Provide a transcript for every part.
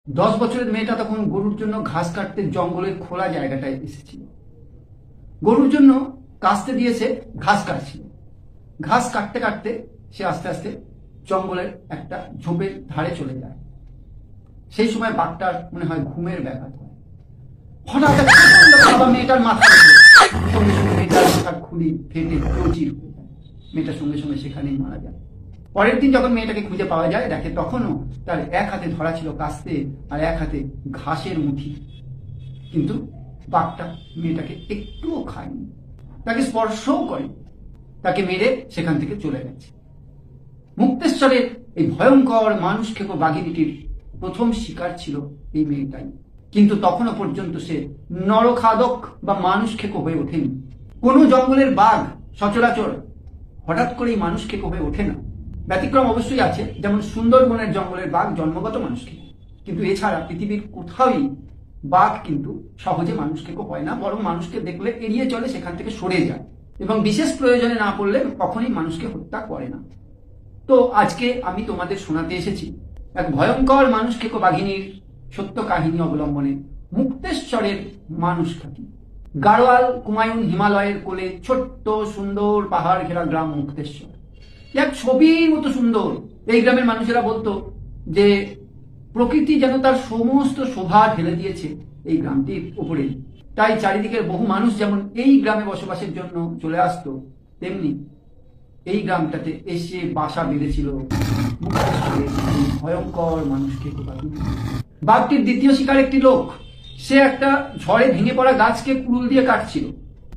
10 বছরের মেয়েটা তখন গরুর জন্য ঘাস কাটতে জঙ্গলের খোলা জায়গাটায় এসেছিল। গরুর জন্য কাস্তে দিয়েছে, ঘাস কাটছিল। ঘাস কাটতে কাটতে সে আস্তে আস্তে জঙ্গলের একটা ঝোপের ধারে চলে যায়। সেই সময় বাঘটার মনে হয় ঘুমের ব্যাঘাত হয়। হঠাৎ বাবা মেয়েটার মাথা সঙ্গে সঙ্গে মেয়েটার মাথার খুলি ফেটে প্রচির হয়ে যায়। মেয়েটার সঙ্গে সঙ্গে সেখানেই মারা যায়। পরের দিন যখন মেয়েটাকে খুঁজে পাওয়া যায়, দেখে তখনও তার এক হাতে ধরা ছিল কাস্তে আর এক হাতে ঘাসের মুঠি। কিন্তু বাঘটা মেয়েটাকে একটুও খায়নি, তাকে স্পর্শও করে, তাকে মেরে সেখান থেকে চলে গেছে। মুক্তেশ্বরের এই ভয়ঙ্কর মানুষ খেকো বাঘিনীটির প্রথম শিকার ছিল এই মেয়েটাই। কিন্তু তখনও পর্যন্ত সে নরখাদক বা মানুষ খেকো হয়ে ওঠেনি। কোনো জঙ্গলের বাঘ সচরাচর হঠাৎ করেই মানুষ খেকো হয়ে ওঠে না। ব্যতিক্রম অবশ্যই আছে, যেমন সুন্দরবনের জঙ্গলের বাঘ জন্মগত মানুষ খেকো, কিন্তু এছাড়া পৃথিবীর কোথাওই বাঘ কিন্তু সহজে মানুষ খেকো হয় না, বরং মানুষকে দেখলে এড়িয়ে চলে, সেখান থেকে সরে যায় এবং বিশেষ প্রয়োজনে না পড়লে কখনই মানুষকে হত্যা করে না। তো আজকে আমি তোমাদের শোনাতে এসেছি এক ভয়ঙ্কর মানুষ খেকো বাঘিনীর সত্য কাহিনী অবলম্বনে মুক্তেশ্বরের মানুষ খাকি। গাড়োয়াল কুমায়ুন হিমালয়ের কোলে ছোট্ট সুন্দর পাহাড় ঘেরা গ্রাম মুক্তেশ্বর, এক ছবির মতো সুন্দর। এই গ্রামের মানুষেরা বলতো যে প্রকৃতি যেন তার সমস্ত শোভা ঢেলে দিয়েছে এই গ্রামটির উপরে। তাই চারিদিকের বহু মানুষ যেমন এই গ্রামে বসবাসের জন্য চলে আসতো, তেমনি এই গ্রামটাতে এসে বাসা বেঁধেছিল মুক্তেশ্বরের ভয়ঙ্কর মানুষ খেকো বাঘিনী। বাঘটির দ্বিতীয় শিকার একটি লোক। সে একটা ঝড়ে ভেঙে পড়া গাছকে কুড়ুল দিয়ে কাটছিল,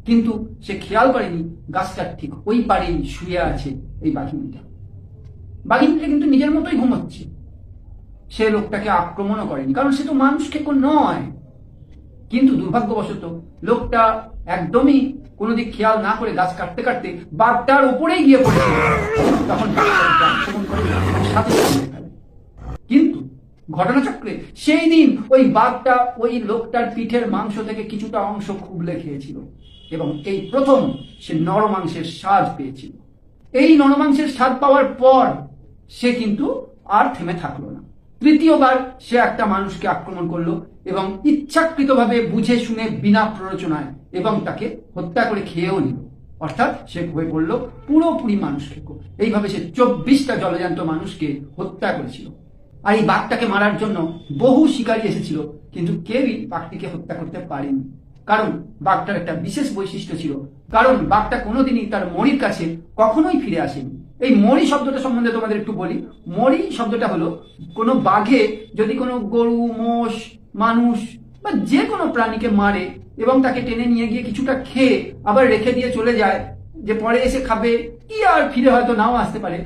কিন্তু সে খেয়াল করেনি গাছটার ঠিক ওই পারেই শুয়ে আছে এই বাঘিনীটা। বাঘিনীটা কিন্তু নিজের মতোই ঘুমোচ্ছে। সে লোকটাকে আক্রমণও করেনি, কারণ সে তো মানুষ খেকো নয়। কিন্তু দুর্ভাগ্যবশত লোকটা একদমই কোনো দিক খেয়াল না করে গাছ কাটতে কাটতে বাঘটার উপরেই গিয়ে পড়েছিল। তখন সাথে কিন্তু ঘটনাচক্রে সেই দিন ওই বাঘটা ওই লোকটার পিঠের মাংস থেকে কিছুটা অংশ খুবলে খেয়েছিল এবং এই প্রথম সে নরমাংসের স্বাদ পেয়েছিল। এই নরমাংসের স্বাদ পাওয়ার পর সে কিন্তু আর থেমে থাকলো না। তৃতীয়বার সে একটা মানুষকে আক্রমণ করলো এবং ইচ্ছাকৃতভাবে বুঝে শুনে বিনা প্ররোচনায় এবং তাকে হত্যা করে খেয়েও নিল। অর্থাৎ সে হয়ে পড়লো পুরোপুরি মানুষ খেকো। এইভাবে সে 24টা জলজান্ত মানুষকে হত্যা করেছিল। আর এই বাঘটাকে মারার জন্য বহু শিকারী এসেছিল, কিন্তু কেউই বাঘটিকে হত্যা করতে পারেনি। কারণ বাঘটার একটা বিশেষ বৈশিষ্ট্য ছিল, কারণ বাঘটা কোনোদিনই তার মরির কাছে কখনোই ফিরে আসেনি। এই মরি শব্দটা সম্বন্ধে তোমাদের একটু বলি। মরি শব্দটা হলো কোনো বাঘে যদি কোনো গরু, মোষ, মানুষ বা যে কোনো প্রাণীকে মারে এবং তাকে টেনে নিয়ে গিয়ে কিছুটা খেয়ে আবার রেখে দিয়ে চলে যায়, যে পরে এসে খাবে কি আর ফিরে হয়তো নাও আসতে পারে,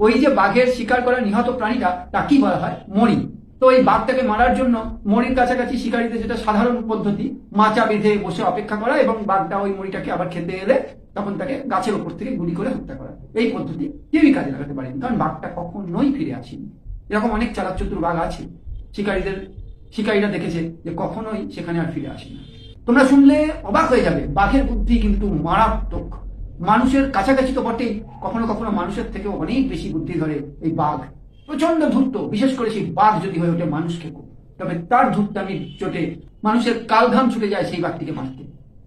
ওই যে বাঘের শিকার করা নিহত প্রাণীটা তাকেই বলা হয় মরি। তো এই বাঘটাকে মারার জন্য মরির কাছাকাছি শিকারীদের যেটা সাধারণ পদ্ধতি, মাচা বেঁধে বসে অপেক্ষা করা এবং বাঘটা ওই মরিটাকে আবার খেতে এলে তখন তাকে গাছের উপর থেকে গুলি করে হত্যা করা। এই পদ্ধতি কেউই কাজে লাগাতে পারেনি, কারণ বাঘটা কখনোই ফিরে আসেনি। এরকম অনেক চালাক চতুর বাঘ আছে, শিকারীরা দেখেছে যে কখনোই সেখানে আর ফিরে আসে না। তোমরা শুনলে অবাক হয়ে যাবে, বাঘের বুদ্ধি কিন্তু মারাত্মক। মানুষের কাছাকাছি তো বটেই, কখনো কখনো মানুষের থেকে অনেক বেশি বুদ্ধি ধরে এই বাঘ। প্রচন্ড ধূর্ত, বিশেষ করে সেই বাঘ যদি হয়ে ওঠে মানুষ খেকো, তবে তার ধূর্তামির চোটে মানুষের কালঘাম ছুটে যায় সেই বাঘটিকে মারতে।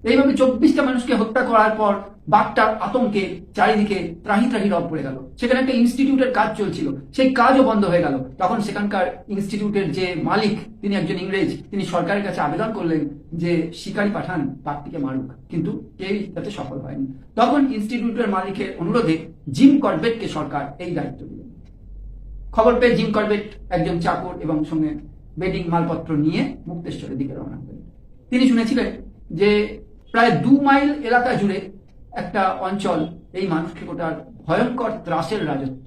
এইভাবে 24টা মানুষকে হত্যা করার পর বাঘটার আতঙ্কে চারিদিকে ত্রাহি ত্রাহি রব পড়ে গেল। সেখানে একটা ইনস্টিটিউটের কাজ চলছিল, সেই কাজও বন্ধ হয়ে গেল। তখন সেখানকার ইনস্টিটিউটের যে মালিক, তিনি একজন ইংরেজ, তিনি সরকারের কাছে আবেদন করলেন যে শিকারী পাঠান বাঘটিকে মারুক, কিন্তু কেউই তাতে সফল হয়নি। তখন ইনস্টিটিউটের মালিকের অনুরোধে জিম করবেটকে সরকার এই দায়িত্ব দিলেন। খবর পেয়ে জিম করবেট একজন চাকর এবং সঙ্গে বেডিং মালপত্র নিয়ে মুক্তেশ্বরের দিকে রওনা করেন। তিনি শুনেছিলেন যে প্রায় 2 মাইল এলাকা জুড়ে একটা অঞ্চল এই মানুষ খেকোটার ভয়ঙ্কর ত্রাসের রাজত্ব।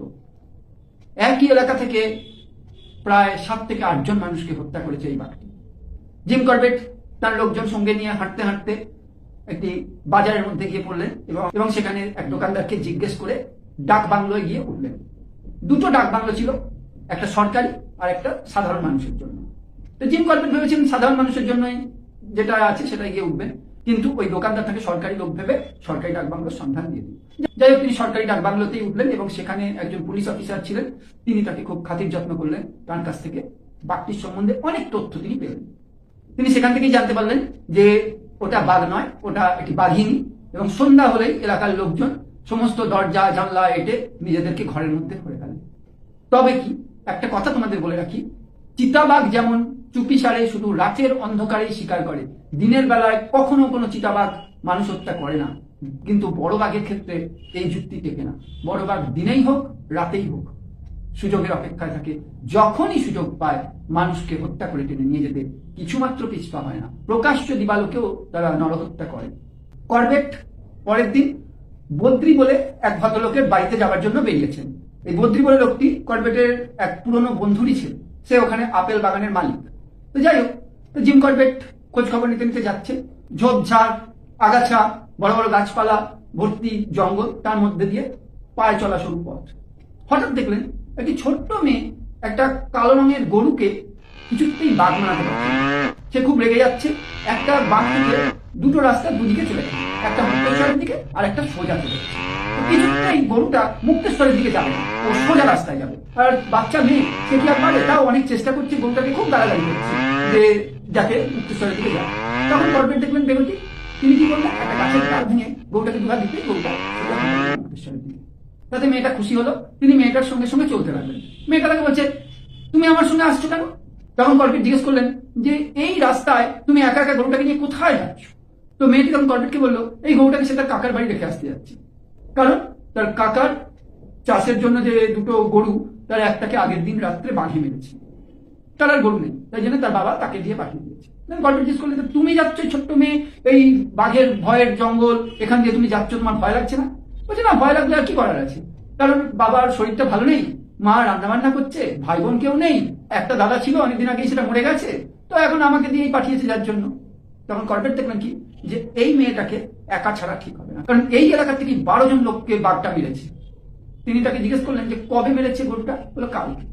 একই এলাকা থেকে প্রায় 7 থেকে 8 জন মানুষকে হত্যা করেছে এই বাঘটি। জিম করবেট তার লোকজন সঙ্গে নিয়ে হাঁটতে হাঁটতে একটি বাজারের মধ্যে গিয়ে পড়লেন এবং সেখানে এক দোকানদারকে জিজ্ঞেস করে ডাক বাংলোয় গিয়ে উঠলেন। 2টো ডাক বাংলো ছিল, একটা সরকারি আর একটা সাধারণ মানুষের জন্য। তো জিম করবেট ভেবেছেন সাধারণ মানুষের জন্যই যেটা আছে সেটাই গিয়ে উঠবেন, কিন্তু ওই দোকানদার তাকে সরকারি লোক ভেবে সরকারি ডাক বাংলোর সন্ধান দিয়ে দিন। যাই হোক, তিনি সরকারি ডাক বাংলোতেই উঠলেন এবং সেখানে একজন পুলিশ অফিসার ছিলেন, তিনি তাকে খুব খাতির যত্ন করলেন, তার কাছ থেকে বাঘটির সম্বন্ধে অনেক তথ্য তিনি পেলেন। তিনি সেখান থেকেই জানতে পারলেন যে ওটা বাঘ নয়, ওটা একটি বাঘিনী, এবং সন্ধ্যা হলেই এলাকার লোকজন সমস্ত দরজা জানলা এঁটে নিজেদেরকে ঘরের মধ্যে ভরে ফেলে। তবে কি, একটা কথা তোমাদের বলে রাখি, চিতাবাঘ যেমন চুপিসারে শুধু রাতের অন্ধকারেই শিকার করে, দিনের বেলায় কখনো কোনো চিতাবাঘ মানুষ হত্যা করে না। কিন্তু বড় বাঘের ক্ষেত্রে এই যুক্তি টেকে না। বড় বাঘ দিনেই হোক রাতেই হোক সুযোগের অপেক্ষায় থাকে, যখনই সুযোগ পায় মানুষকে হত্যা করে টেনে নিয়ে যেতে কিছুমাত্র পিছপা হয় না। প্রকাশ্য দিবালোকেও তারা নরহত্যা করে। করবেট পরের দিন বদ্রি বলে এক ভদ্রলোকের বাড়িতে যাওয়ার জন্য বেরিয়েছেন। এই বদ্রি বলে লোকটি করবেটের এক পুরনো বন্ধুরই ছিল। সে ওখানে আপেল বাগানের মালিক। তো যাই হোক, তো জিম করবেট খোঁজ খবর নিতে নিতে যাচ্ছে। ঝোপঝাড়, আগাছা, বড় বড় গাছপালা ভর্তি জঙ্গল, তার মধ্যে দিয়ে পায়ে চলা সরু পথ। হঠাৎ দেখলেন একটি ছোট্ট মেয়ে একটা কালো রঙের গরুকে কিছুতেই বাঘ বানাতে পারছে। সে খুব রেগে যাচ্ছে। একটা বাঘ থেকে দুটো রাস্তা দুদিকে চলে গেছে, একটা মুক্তেশ্বরের দিকে আর একটা সোজা চলে গেছে। কিছুতেই গরুটা মুক্তেশ্বরের দিকে যাবে না, ও সোজা রাস্তায় যাবে। আর বাচ্চা মেয়ে, সে কি আর পারে? তাও অনেক চেষ্টা করছে, গরুটাকে খুব গালাগালি করছে যে যাতে মুক্তেশ্বরের দিকে যায়। তখন করবেট দেখলেন বেগতি, তিনি কি করলেন, একটা গাছের ডাল ভেঙে গরুটাকে দুধা দিতে গরুটা মুক্তেশ্বরের দিকে। তাতে মেয়েটা খুশি হলো, তিনি মেয়েটার সঙ্গে সঙ্গে চলতে লাগলেন। মেয়েটা তাকে বলছে, তুমি আমার সঙ্গে আসছো কেন? তখন করবেট জিজ্ঞেস করলেন যে এই রাস্তায় তুমি একা একা গরুটাকে নিয়ে কোথায় যাচ্ছ? তো মেয়েটি তখন করবেটকে বললো, এই গরুটাকে সে তার কাকার বাড়ি রেখে আসতে যাচ্ছে। কারণ তার কাকার চাষের জন্য যে দুটো গরু, তার একটাকে আগের দিন রাত্রে বাঘে মেরেছে, তার আর গরু নেই, তাই জন্য তার বাবা তাকে দিয়ে পাঠিয়ে দিয়েছে। করবেট জিজ্ঞেস করলেন, তুমি যাচ্ছ ছোট্ট মেয়ে এই বাঘের ভয়ের জঙ্গল, এখান দিয়ে তুমি যাচ্ছ, তোমার ভয় লাগছে না? বলছে, না, ভয় লাগলে আর কি করার আছে, কারণ বাবার শরীরটা ভালো নেই, মা রান্না বান্না করছে, ভাই বোন কেউ নেই, একটা দাদা ছিল অনেকদিন আগেই সেটা মরে গেছে, তো এখন আমাকে দিয়েই পাঠিয়েছে যার জন্য। তখন করবেট দেখলেন কি, যে এই মেয়েটাকে একা ছাড়া ঠিক হবে না, কারণ এই এলাকা থেকে 12 জন লোককে বাঘটা মেরেছে। তিনি তাকে জিজ্ঞেস করলেন যে কবে মেরেছে গরুটা? বলো কালকে।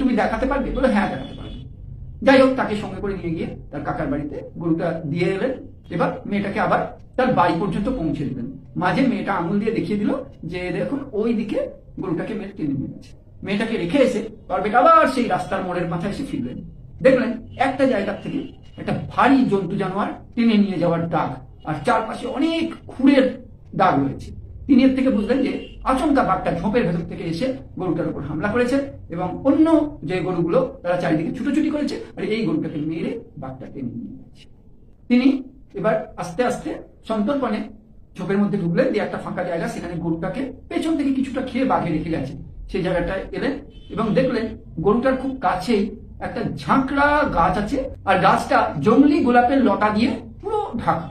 তুমি দেখাতে পারবে? বলো হ্যাঁ দেখাতে পারবে। যাই হোক, তাকে সঙ্গে করে নিয়ে গিয়ে তার কাকার বাড়িতে গরুটা দিয়ে এলেন। এবার মেয়েটাকে আবার তার বাড়ি পর্যন্ত পৌঁছে দিলেন। মাঝে মেয়েটা আঙুল দিয়ে দেখিয়ে দিল যে দেখুন ওই দিকে গরুটাকে মেরে টেনে নিয়ে গেছে। মেয়েটাকে রেখে এসে করবেট আবার সেই রাস্তার মোড়ের মাথায় এসে ফিরলেন। দেখলেন একটা জায়গা থেকে একটা ভারী জন্তু জানোয়ার টেনে নিয়ে যাওয়ার দাগ, আর চারপাশে অনেক খুঁড়ের দাগ রয়েছে। তিনি এর থেকে বুঝলেন যে আচমকা বাঘটা ঝোপের ভেতর থেকে এসে গরুটার উপর হামলা করেছে, এবং অন্য যে গরুগুলো তারা চারিদিকে ছুটোছুটি করেছে, আর এই গরুটাকে মেরে বাঘটা টেনে নিয়ে গেছে। তিনি এবার আস্তে আস্তে সন্তর্পণে ঝোপের মধ্যে ঢুকলেন, দিয়ে একটা ফাঁকা জায়গা, সেখানে গরুটাকে পেছন থেকে কিছুটা খেয়ে বাঘে রেখে গেছে, সেই জায়গাটায় এলেন এবং দেখলেন গরুটার খুব কাছেই একটা ঝাঁকড়া গাছ আছে, আর গাছটা জংলি গোলাপের লতা দিয়ে পুরো ঢাকা।